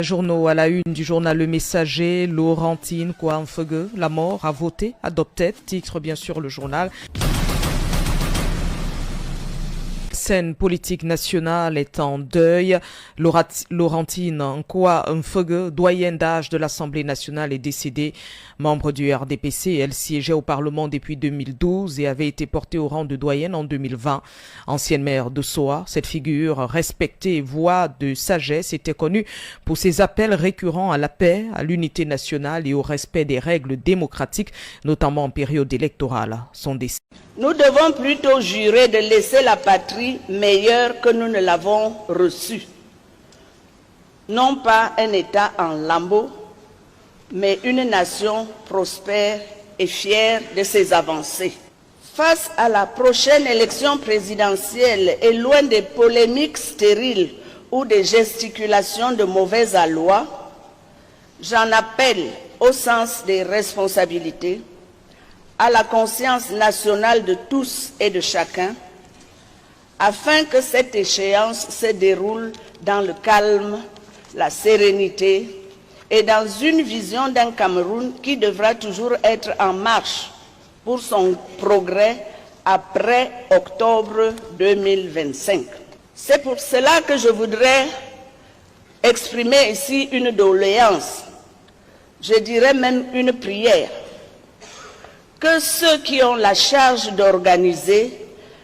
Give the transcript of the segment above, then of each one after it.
Journaux à la une du journal Le Messager, Laurentine Kouamfeugue, la mort a voté, adopté, titre bien sûr le journal. Scène politique nationale est en deuil. Laurentine Kouamfeugue, doyenne d'âge de l'Assemblée nationale, est décédée. Membre du RDPC, elle siégeait au Parlement depuis 2012 et avait été portée au rang de doyenne en 2020. Ancienne maire de Soa, cette figure respectée et voix de sagesse était connue pour ses appels récurrents à la paix, à l'unité nationale et au respect des règles démocratiques, notamment en période électorale. Son décès. Nous devons plutôt jurer de laisser la patrie meilleure que nous ne l'avons reçue. Non pas un État en lambeaux, mais une nation prospère et fière de ses avancées. Face à la prochaine élection présidentielle et loin des polémiques stériles ou des gesticulations de mauvais aloi, j'en appelle au sens des responsabilités, à la conscience nationale de tous et de chacun, afin que cette échéance se déroule dans le calme, la sérénité et dans une vision d'un Cameroun qui devra toujours être en marche pour son progrès après octobre 2025. C'est pour cela que je voudrais exprimer ici une doléance, je dirais même une prière, que ceux qui ont la charge d'organiser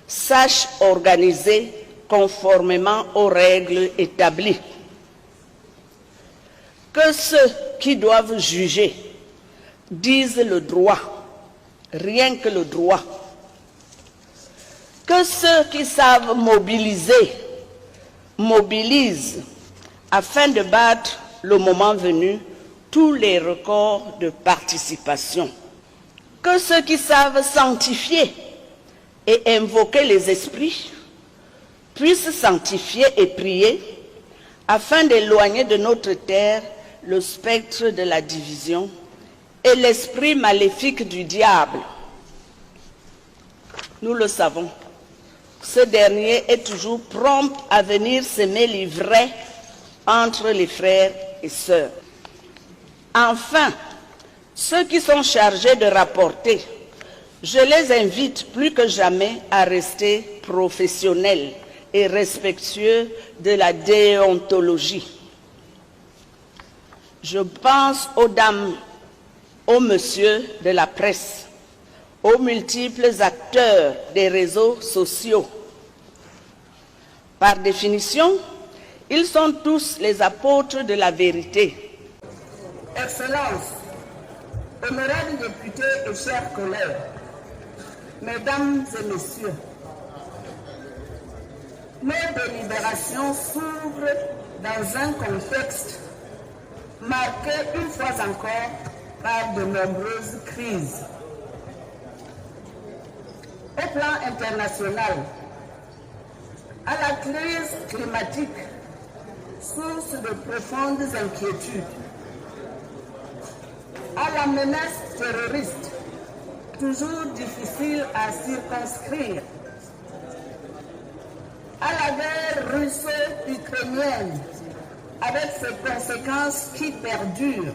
sachent organiser conformément aux règles établies. Que ceux qui doivent juger disent le droit, rien que le droit. Que ceux qui savent mobiliser, mobilisent afin de battre le moment venu tous les records de participation. Que ceux qui savent sanctifier et invoquer les esprits puissent sanctifier et prier afin d'éloigner de notre terre le spectre de la division et l'esprit maléfique du diable. Nous le savons, ce dernier est toujours prompt à venir semer l'ivraie entre les frères et sœurs. Enfin, ceux qui sont chargés de rapporter, je les invite plus que jamais à rester professionnels et respectueux de la déontologie. Je pense aux dames, aux messieurs de la presse, aux multiples acteurs des réseaux sociaux. Par définition, ils sont tous les apôtres de la vérité. Excellences, honorables députés et chers collègues, Mesdames et Messieurs, nos délibérations s'ouvrent dans un contexte marqué une fois encore par de nombreuses crises. Au plan international, à la crise climatique, source de profondes inquiétudes, à la menace terroriste, toujours difficile à circonscrire, à la guerre russo-ukrainienne, avec ses conséquences qui perdurent,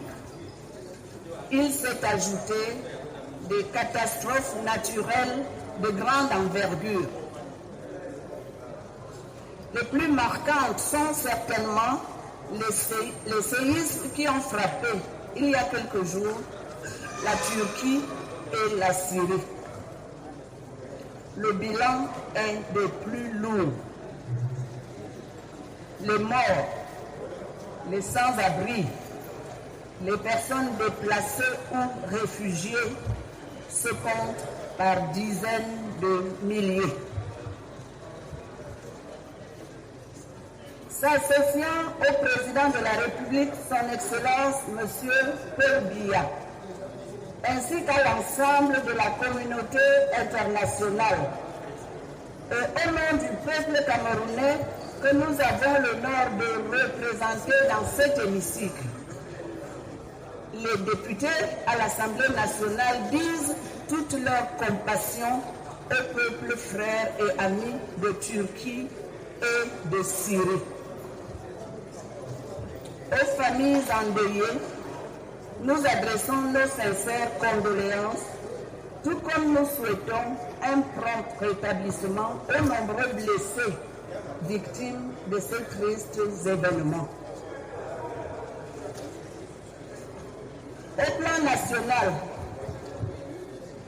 il s'est ajouté des catastrophes naturelles de grande envergure. Les plus marquantes sont certainement les séismes qui ont frappé il y a quelques jours la Turquie et la Syrie. Le bilan est des plus lourds. Les morts, les sans-abri, les personnes déplacées ou réfugiées se comptent par dizaines de milliers. S'associant au président de la République, son Excellence, M. Paul Biya, ainsi qu'à l'ensemble de la communauté internationale, et au nom du peuple camerounais que nous avons l'honneur de représenter dans cet hémicycle, les députés à l'Assemblée nationale disent toute leur compassion au peuple frère et ami de Turquie et de Syrie. Aux familles endeuillées, nous adressons nos sincères condoléances, tout comme nous souhaitons un prompt rétablissement aux nombreux blessés, victimes de ces tristes événements. Au plan national,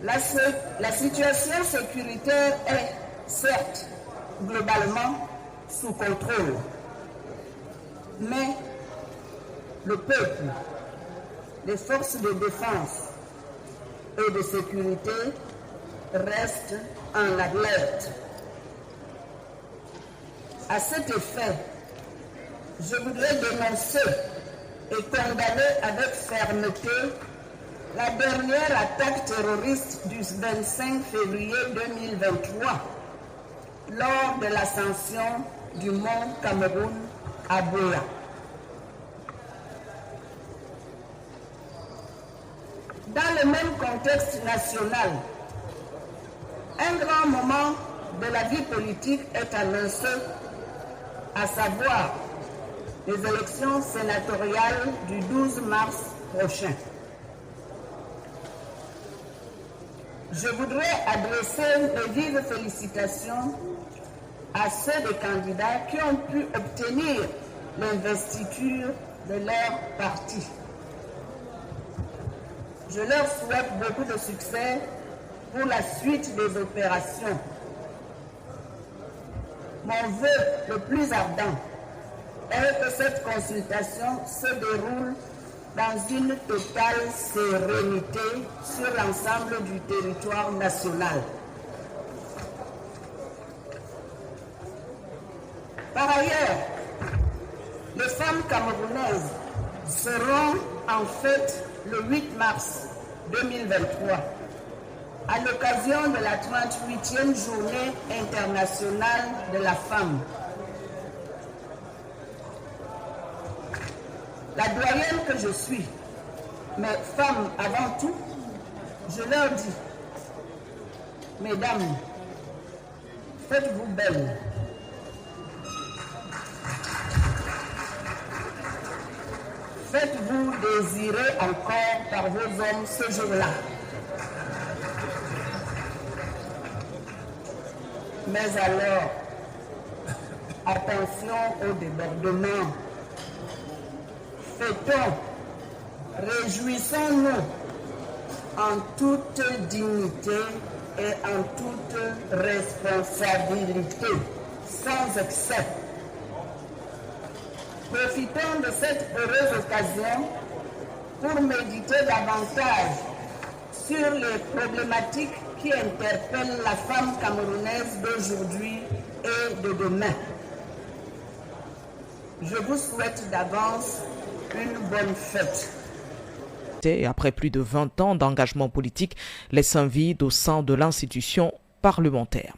la situation sécuritaire est, certes, globalement sous contrôle, mais le peuple, les forces de défense et de sécurité restent en alerte. À cet effet, je voudrais dénoncer et condamner avec fermeté la dernière attaque terroriste du 25 février 2023 lors de l'ascension du mont Cameroun à Buea. Dans le même contexte national, un grand moment de la vie politique est annoncé, à savoir les élections sénatoriales du 12 mars prochain. Je voudrais adresser mes vives félicitations à ceux des candidats qui ont pu obtenir l'investiture de leur parti. Je leur souhaite beaucoup de succès pour la suite des opérations. Mon vœu le plus ardent est que cette consultation se déroule dans une totale sérénité sur l'ensemble du territoire national. Par ailleurs, les femmes camerounaises seront en fête le 8 mars 2023 à l'occasion de la 38e journée internationale de la femme. La doyenne que je suis, mais femme avant tout, je leur dis, mesdames, faites-vous belles. Faites-vous désirer encore par vos hommes ce jour-là. Mais alors, attention au débordement. Fêtons, réjouissons-nous en toute dignité et en toute responsabilité, sans excès. Profitons de cette heureuse occasion pour méditer davantage sur les problématiques qui interpellent la femme camerounaise d'aujourd'hui et de demain. Je vous souhaite d'avance une bonne fête. Et après plus de 20 ans d'engagement politique, laisse un vide au sein de l'institution parlementaire.